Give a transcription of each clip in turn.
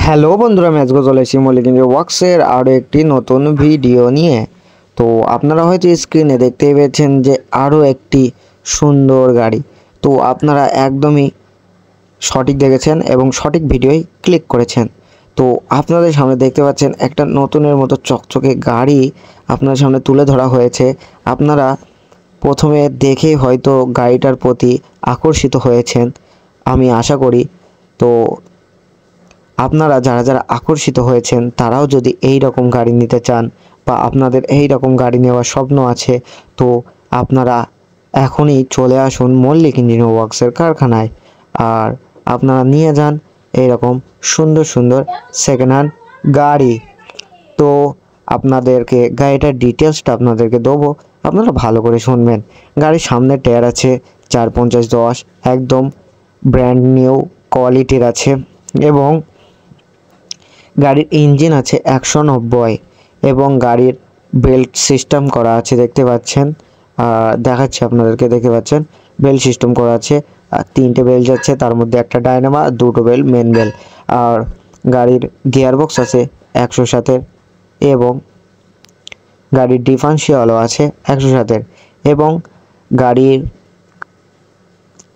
Hello বন্ধুরা, আমি আজকে চলে এসেছি মল্লিক ইন্ডিয়া ওয়ার্কসের আরও একটি নতুন ভিডিও নিয়ে। তো আপনারা হয়তো স্ক্রিনে দেখতেই পেয়েছেন যে আরও একটি সুন্দর গাড়ি। তো আপনারা একদমই সঠিক দেখেছেন এবং সঠিক ভিডিওই ক্লিক করেছেন। তো আপনাদের সামনে দেখতে পাচ্ছেন একটা নতুনের মতো চকচকে গাড়ি আপনার সামনে তুলে ধরা হয়েছে। আপনারা প্রথমে দেখেই হয়তো গাড়িটার প্রতি আকর্ষিত হয়েছেন, আমি আশা করি। তো আপনারা যারা যারা আকর্ষিত হয়েছেন তারাও যদি এই রকম গাড়ি নিতে চান বা আপনাদের এই রকম গাড়ি নেওয়ার স্বপ্ন আছে, তো আপনারা এখনই চলে আসুন মল্লিক ইঞ্জিনিয়ার ওয়ার্কসের কারখানায়। আর আপনারা নিয়ে যান এইরকম সুন্দর সুন্দর সেকেন্ড হ্যান্ড গাড়ি। তো আপনাদেরকে গাড়িটার ডিটেলসটা আপনাদেরকে দেবো, আপনারা ভালো করে শুনবেন। গাড়ির সামনে টায়ার আছে 450-10, একদম ব্র্যান্ড নিউ কোয়ালিটির আছে। এবং গাড়ির ইঞ্জিন আছে 190 এবং গাড়ির বেল্ট সিস্টেম করা আছে, দেখতে পাচ্ছেন। দেখাচ্ছি আপনাদেরকে, দেখতে পাচ্ছেন বেল্ট সিস্টেম করা আছে। আর 3টে বেল্ট যাচ্ছে, তার মধ্যে একটা ডায়নামা, 2টো বেল্ট মেন বেল্ট। আর গাড়ির গিয়ারবক্স আছে 107-এর এবং গাড়ির ডিফারেন্সিয়ালও আছে 107-এর এবং গাড়ির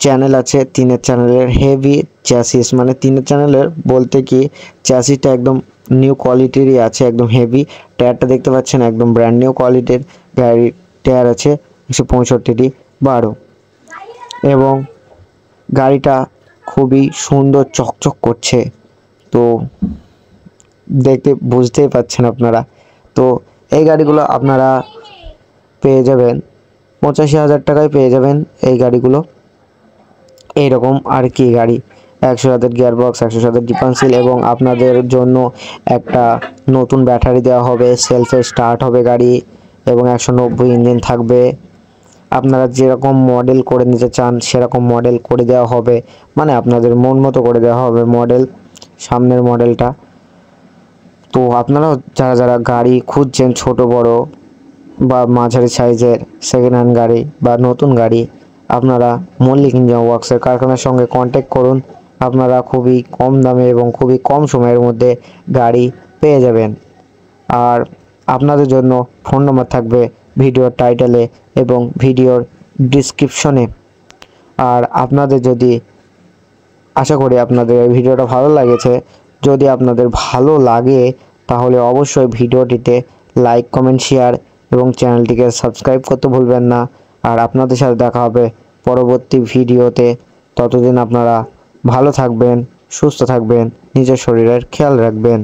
চ্যানেল আছে 3 চ্যানেলের হেভি চ্যাসিস, মানে 3 চ্যানেলের বলতে কি চ্যাসিসটা একদম নিউ কোয়ালিটিরই আছে, একদম হেভি। টায়ারটা দেখতে পাচ্ছেন একদম ব্র্যান্ড নিউ কোয়ালিটির গাড়ির টায়ার আছে 165-12 এবং গাড়িটা খুবই সুন্দর চকচক করছে। তো দেখতে বুঝতেই পাচ্ছেন আপনারা। তো এই গাড়িগুলো আপনারা পেয়ে যাবেন 85,000 টাকায় পেয়ে যাবেন এই গাড়িগুলো। এইরকম আর কি গাড়ি 107-এর গিয়ারবক্স, 107-এর ডিফারেন্সিয়াল এবং আপনাদের জন্য একটা নতুন ব্যাটারি দেওয়া হবে, সেলফে স্টার্ট হবে গাড়ি এবং 190 ইঞ্জিন থাকবে। আপনারা যেরকম মডেল করে নিতে চান সেরকম মডেল করে দেওয়া হবে, মানে আপনাদের মন মতো করে দেওয়া হবে মডেল, সামনের মডেলটা। তো আপনারা যারা যারা গাড়ি খুঁজছেন ছোট বড় বা মাঝারি সাইজের সেকেন্ড হ্যান্ড গাড়ি বা নতুন গাড়ি, আপনারা মল্লিক ইঞ্জিনিয়ার ওয়ার্কসের কারখানার সঙ্গে কন্ট্যাক্ট করুন। আপনারা খুবই কম দামে এবং খুবই কম সময়ের মধ্যে গাড়ি পেয়ে যাবেন। আর আপনাদের জন্য ফোন নম্বর থাকবে ভিডিওর টাইটেলে এবং ভিডিওর ডিসক্রিপশনে। আর আপনাদের যদি, আশা করি আপনাদের এই ভিডিওটা ভালো লাগেছে। যদি আপনাদের ভালো লাগে তাহলে অবশ্যই ভিডিওটিতে লাইক, কমেন্ট, শেয়ার এবং চ্যানেলটিকে সাবস্ক্রাইব করতে ভুলবেন না। আর আপনাদের সাথে দেখা হবে পরবর্তী ভিডিওতে। ততদিন আপনারা ভালো থাকবেন, সুস্থ থাকবেন, নিজের শরীরের খেয়াল রাখবেন।